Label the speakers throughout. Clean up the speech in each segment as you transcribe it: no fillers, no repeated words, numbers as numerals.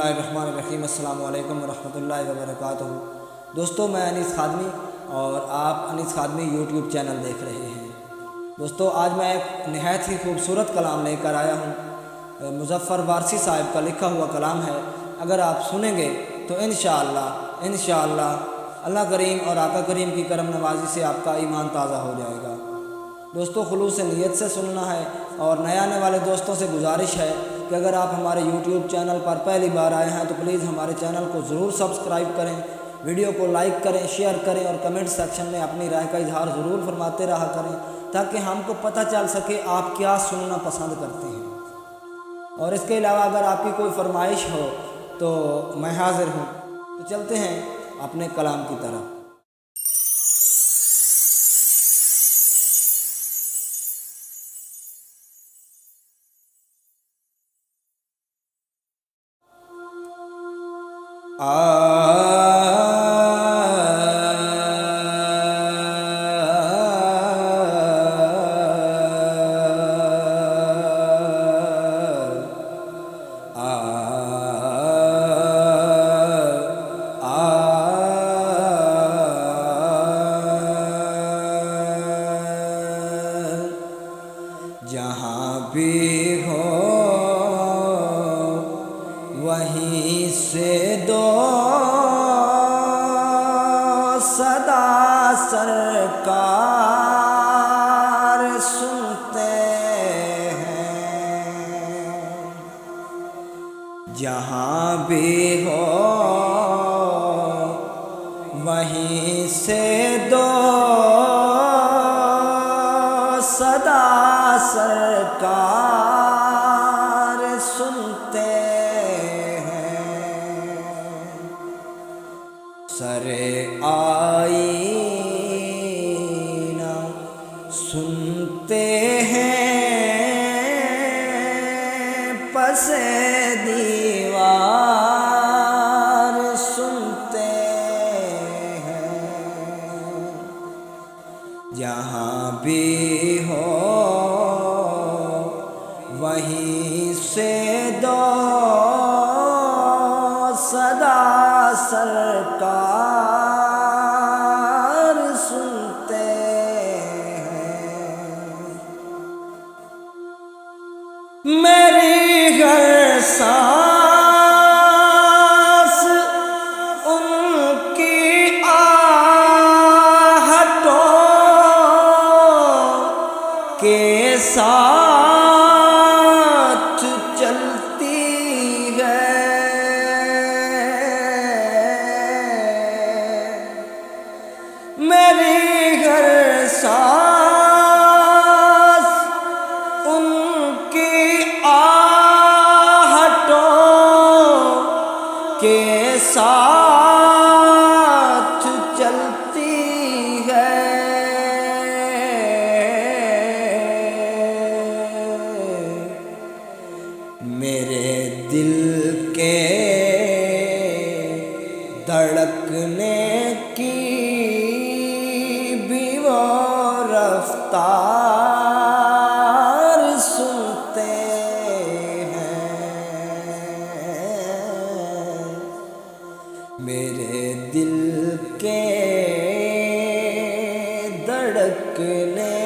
Speaker 1: बिस्मिल्लाहिर्रहमानिर्रहीम। अस्सलामु अलैकुम वरहमतुल्लाहि वबरकातुहू। दोस्तों, मैं अनीस खादमी और आप अनीस खादमी यूट्यूब चैनल देख रहे हैं। दोस्तों, आज मैं एक नहायत ही खूबसूरत कलाम लेकर आया हूँ। मुज़फ़्फ़र वारसी साहब का लिखा हुआ कलाम है। अगर आप सुनेंगे तो इंशाअल्लाह अल्लाह करीम और आका करीम की करम नवाजी से आपका ईमान ताज़ा हो जाएगा। दोस्तों, खुलूस नीयत से सुनना है और नए आने वाले दोस्तों से गुजारिश है कि अगर आप हमारे यूट्यूब चैनल पर पहली बार आए हैं तो प्लीज़ हमारे चैनल को ज़रूर सब्सक्राइब करें, वीडियो को लाइक करें, शेयर करें और कमेंट सेक्शन में अपनी राय का इजहार ज़रूर फरमाते रहा करें, ताकि हमको पता चल सके आप क्या सुनना पसंद करते हैं। और इसके अलावा अगर आपकी कोई फरमाइश हो तो मैं हाज़िर हूँ। तो चलते हैं अपने कलाम की तरफ। जहाँ भी हो वहीं से दो सदा सरकार सुनते हैं। जहाँ भी हो वहीं से दो सदा सरकार सुनते हैं। सरे आईना सुनते हैं, पसे दीवार सुनते हैं। जहाँ भी हो वहीं से दो सदा सरकार सुनते हैं। मेरी हर सांस उनकी आहटों के साथ चलती है। मेरी हर सांस उनकी आहटों के साथ चलती है। मेरे दिल के धड़कने की भी वो रफ्तार सुनते हैं। मेरे दिल के धड़कने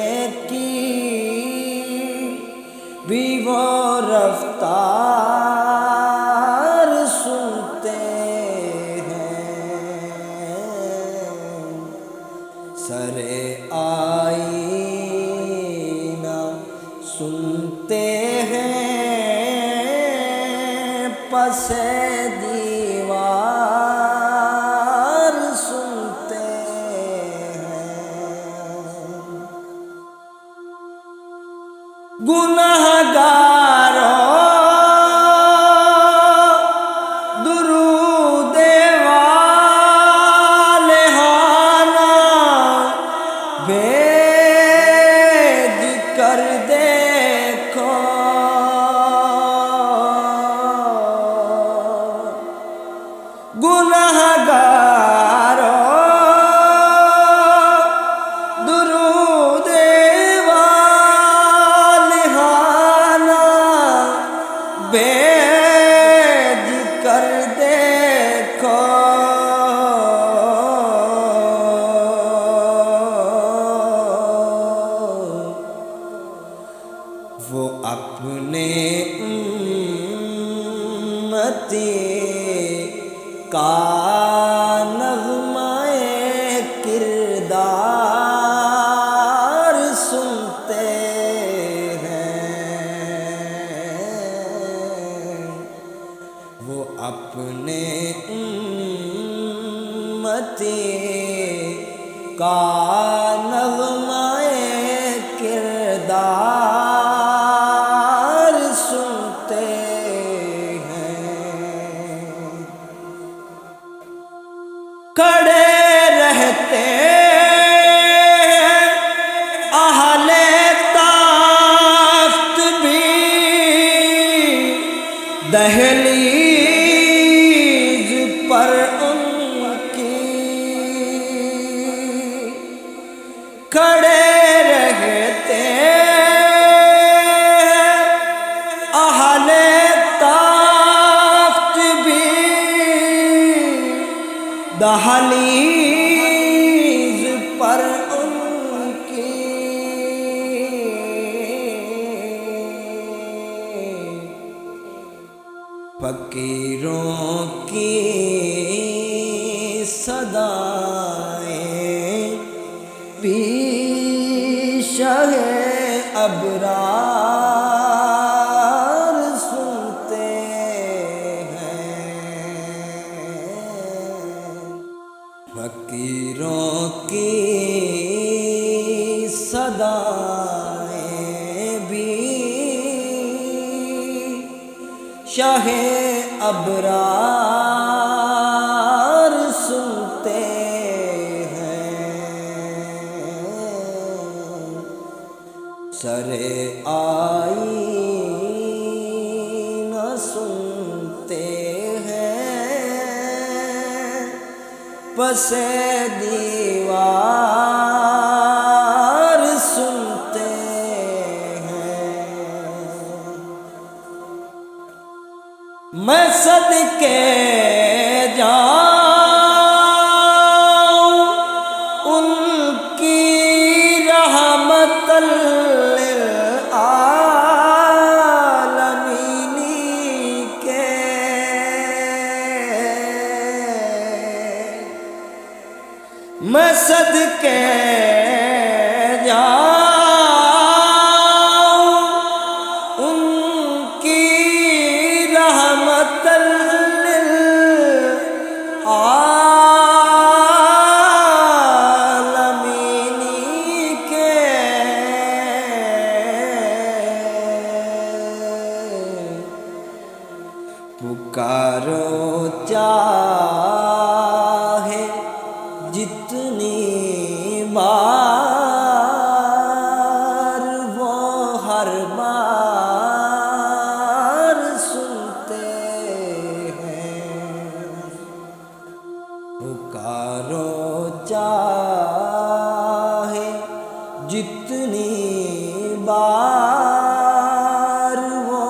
Speaker 1: की भी वो रफ्तार सुनते हैं। सरे आईना सुनते हैं, पसे दीवार सुनते हैं। गुनहगारों दुरूदे वाले हाना भेज कर देखो। गुनहगारों दुरूदे वाले हाना نغمۂ کردار سنتے ہیں، کھڑے رہتے اہل تخت بھی دہلیز پر ان کی، کھڑے رہتے اہل تخت بھی دہلیز پر ان کی، فقیروں کی صدائیں بھی شہ ابرار سنتے ہیں، فقیروں کی صدائیں بھی شاہ ابرار سنتے ہیں، سر آئین سنتے ہیں، پس دیوار سنتے ہیں، میں صدقے جاؤں ان کی رحمت للعالمین کے، میں صدقے جاؤں ان کی رحمت للعالمین کے، پکارو چاہے جتنی بار وہ ہر بار سنتے ہیں، پکارو چاہے جتنی بار وہ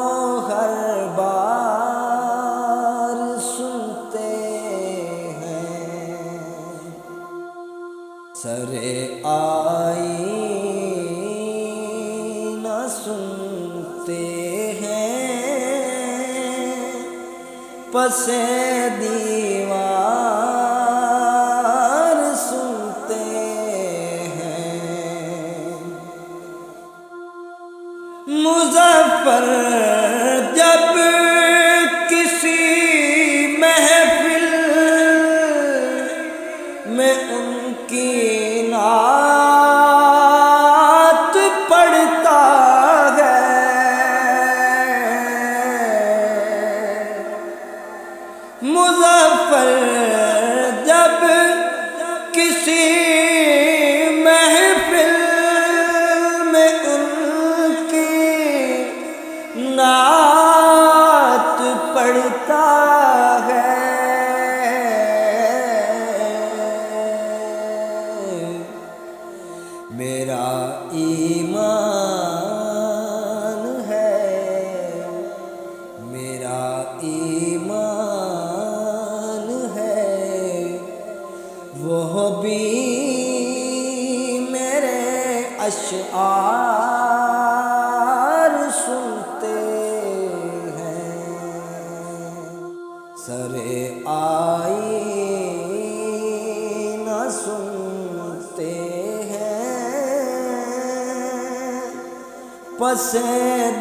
Speaker 1: ہر بار سنتے ہیں، سر آئین سنتے ہیں، پس دیوار سنتے ہیں، مظفر جب کسی محفل میں ان کی نعت پڑھتا ہے، مظفر جب کسی محفل میں ان کی نعت پڑھتا ہے، میرا ایمان ہے، میرا ایمان ہے، وہ بھی میرے اشعار سنتے ہیں، سر آئین سنتے ہیں، پس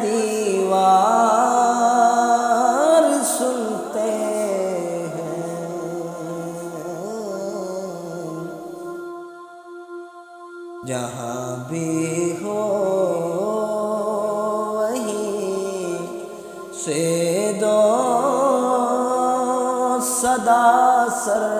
Speaker 1: دیوار سنتے ہیں، جہاں بھی ہو وہیں سے دو صدا سر